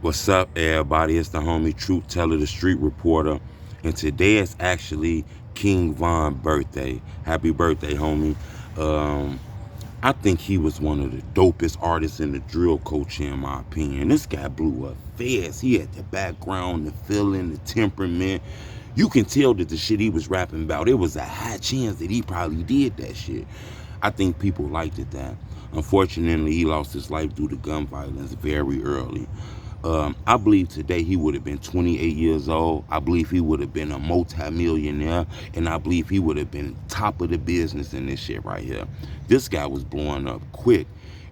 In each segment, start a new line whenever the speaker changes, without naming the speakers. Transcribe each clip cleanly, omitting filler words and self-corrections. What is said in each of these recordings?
What's up, everybody? It's the homie Truth Teller, the street reporter, and today is actually King Von's birthday. Happy birthday, homie! Um, I think he was one of the dopest artists in the drill culture, in my opinion. This guy blew up fast. He had the background, the feeling, the temperament. You can tell that the shit he was rapping about, it was a high chance that he probably did that shit. I think people liked it that. Unfortunately, he lost his life due to gun violence very early. I believe today he would have been 28 years old. I believe he would have been a multi-millionaire, and I believe he would have been top of the business in this shit right here. This guy was blowing up quick,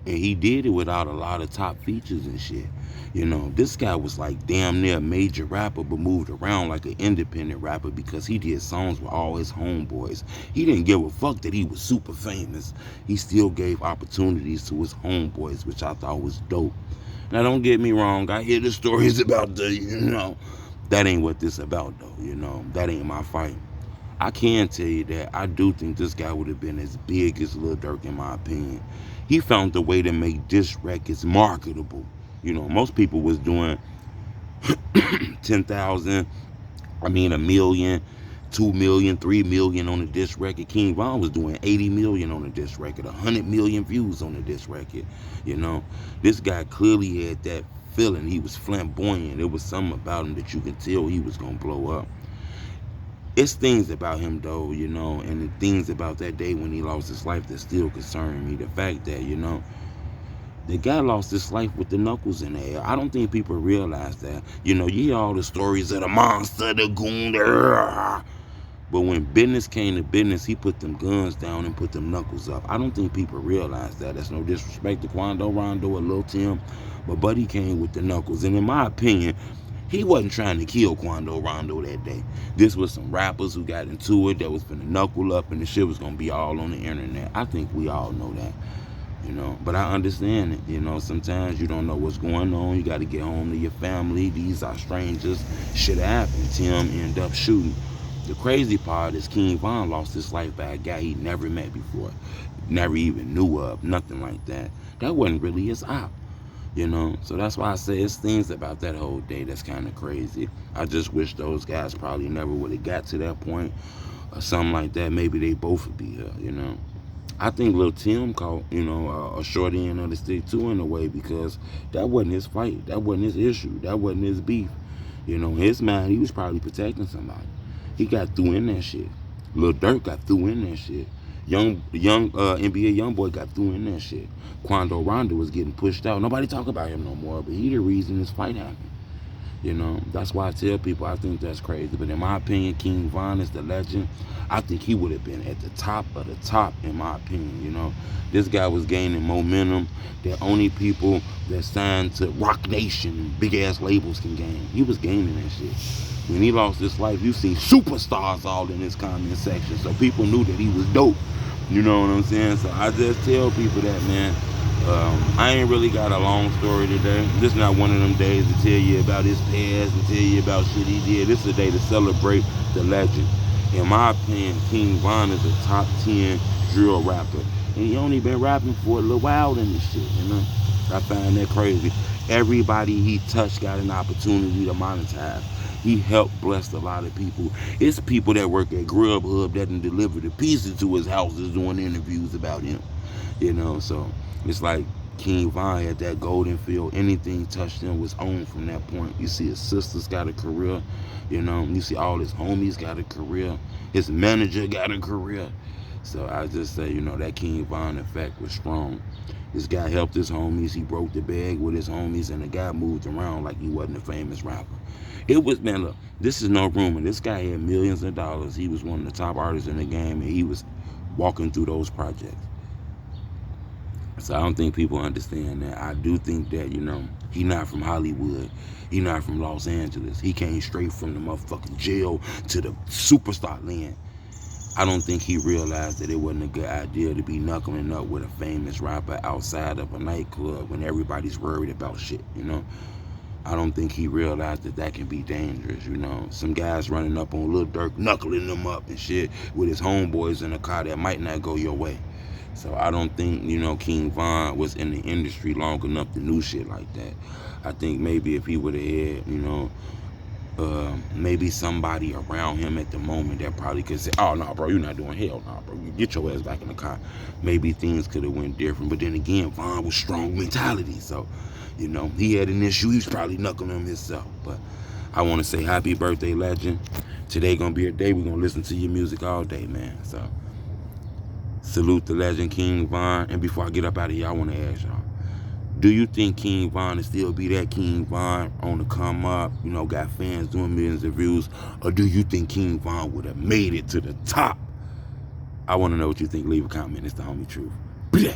and he did it without a lot of top features and shit. You know, this guy was like damn near a major rapper, but moved around like an independent rapper because he did songs with all his homeboys. He didn't give a fuck that he was super famous. He still gave opportunities to his homeboys, which I thought was dope. Now, don't get me wrong. I hear the stories about that ain't what this about, though. That ain't my fight. I can tell you that I do think this guy would have been as big as Lil Durk, in my opinion. He found a way to make diss records marketable. Most people was doing 10,000, a million, 2 million, 3 million on a disc record. King Von was doing 80 million on a disc record, 100 million views on a disc record. You know, this guy clearly had that feeling. He was flamboyant. There was something about him that you can tell he was gonna blow up. It's things about him though, and the things about that day when he lost his life that still concern me. The fact that, the guy lost his life with the knuckles in the air. I don't think people realize that. You hear all the stories of the monster, the goon, but when business came to business, he put them guns down and put them knuckles up. I don't think people realize that. That's no disrespect to Quando Rondo or Lil Tim, but Buddy came with the knuckles. And in my opinion, he wasn't trying to kill Quando Rondo that day. This was some rappers who got into it that was finna knuckle up, and the shit was gonna be all on the internet. I think we all know that. But I understand it. Sometimes you don't know what's going on. You got to get home to your family. These are strangers. Shit happened. Tim ended up shooting. The crazy part is King Von lost his life by a guy he never met before, never even knew of, nothing like that. That wasn't really his op. So that's why I say it's things about that whole day that's kind of crazy. I just wish those guys probably never would have got to that point or something like that. Maybe they both would be here. I think Lil Tim caught, a short end of the stick too in a way because that wasn't his fight. That wasn't his issue. That wasn't his beef. In his mind, he was probably protecting somebody. He got through in that shit. Lil Durk got through in that shit. Young NBA young boy got through in that shit. Quando Rondo was getting pushed out. Nobody talk about him no more, but he the reason this fight happened. That's why I tell people I think that's crazy. But in my opinion, King Von is the legend. I think he would have been at the top of the top, in my opinion. This guy was gaining momentum that only people that signed to Rock Nation and big ass labels can gain. He was gaining that shit. When he lost his life, you see superstars all in his comment section. So people knew that he was dope. You know what I'm saying? So I just tell people that, man. I ain't really got a long story today. This is not one of them days to tell you about his past and tell you about shit he did. This is a day to celebrate the legend. In my opinion, King Von is a top 10 drill rapper. And he only been rapping for a little while in this shit. I find that crazy. Everybody he touched got an opportunity to monetize. He helped bless a lot of people. It's people that work at Grubhub that done deliver the pieces to his houses doing interviews about him. So it's like King Von had that golden field. Anything touched him was on from that point. You see his sisters got a career. You see all his homies got a career. His manager got a career. So I just say, that King Von effect was strong. This guy helped his homies. He broke the bag with his homies, and the guy moved around like he wasn't a famous rapper. It was, man, look, this is no rumor. This guy had millions of dollars. He was one of the top artists in the game, and he was walking through those projects. So I don't think people understand that. I do think that, he not from Hollywood. He not from Los Angeles. He came straight from the motherfucking jail to the superstar land. I don't think he realized that it wasn't a good idea to be knuckling up with a famous rapper outside of a nightclub when everybody's worried about shit. I don't think he realized that that can be dangerous. Some guys running up on Lil Durk, knuckling them up and shit with his homeboys in a car that might not go your way. So I don't think, King Von was in the industry long enough to do shit like that. I think maybe if he would have had, maybe somebody around him at the moment that probably could say, "Oh no, bro, you're not doing hell, no, bro. You get your ass back in the car." Maybe things could have went different. But then again, Von was strong mentality, so he had an issue. He was probably knuckling him himself. But I want to say happy birthday, legend. Today gonna be a day we're gonna listen to your music all day, man. So salute the legend King Von. And before I get up out of here, I want to ask y'all. Do you think King Von will still be that King Von on the come up, got fans doing millions of views? Or do you think King Von would have made it to the top? I want to know what you think. Leave a comment. It's the homie truth. Blah.